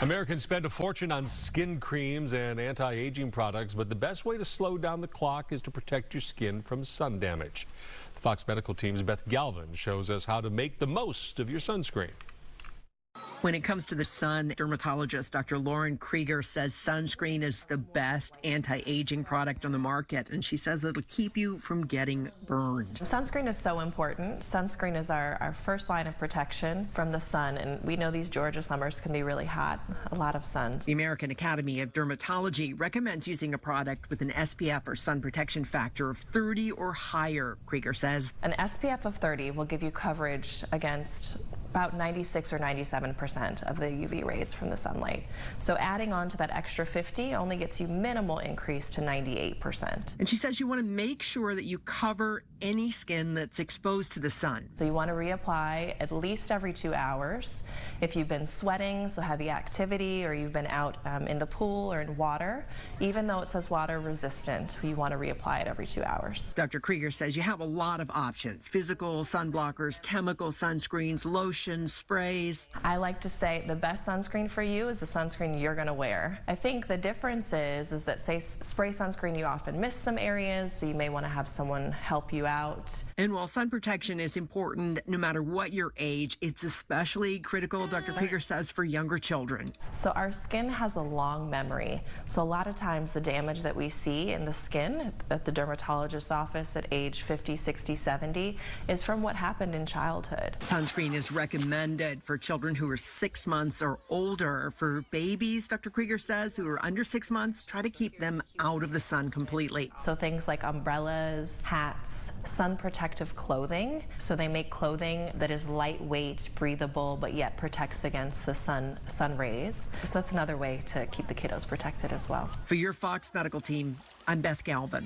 Americans spend a fortune on skin creams and anti-aging products, but the best way to slow down the clock is to protect your skin from sun damage. The Fox Medical team's Beth Galvin shows us how to make the most of your sunscreen. When it comes to the sun, dermatologist Dr. Lauren Krieger says sunscreen is the best anti-aging product on the market, and she says it'll keep you from getting burned. Sunscreen is so important. Sunscreen is our first line of protection from the sun, and we know these Georgia summers can be really hot, a lot of sun. The American Academy of Dermatology recommends using a product with an SPF or sun protection factor of 30 or higher, Krieger says. An SPF of 30 will give you coverage against about 96 or 97% of the UV rays from the sunlight. So adding on to that extra 50 only gets you minimal increase to 98%. And she says you want to make sure that you cover any skin that's exposed to the sun. So you want to reapply at least every 2 hours. If you've been sweating, so heavy activity, or you've been out in the pool or in water, even though it says water resistant, you want to reapply it every 2 hours. Dr. Krieger says you have a lot of options: physical sun blockers, chemical sunscreens, lotions, sprays. I like to say the best sunscreen for you is the sunscreen you're going to wear. I think the difference is that, say, spray sunscreen, you often miss some areas, so you may want to have someone help you out. And while sun protection is important no matter what your age, it's especially critical, Dr. Krieger says, for younger children. So our skin has a long memory. So a lot of times the damage that we see in the skin at the dermatologist's office at age 50, 60, 70 is from what happened in childhood. Sunscreen is recommended for children who are 6 months or older. For babies, Dr. Krieger says, who are under 6 months, try to keep them out of the sun completely. So things like umbrellas, hats, sun protective clothing. So they make clothing that is lightweight, breathable, but yet protects against the sun rays. So that's another way to keep the kiddos protected as well. For your Fox Medical team, I'm Beth Galvin.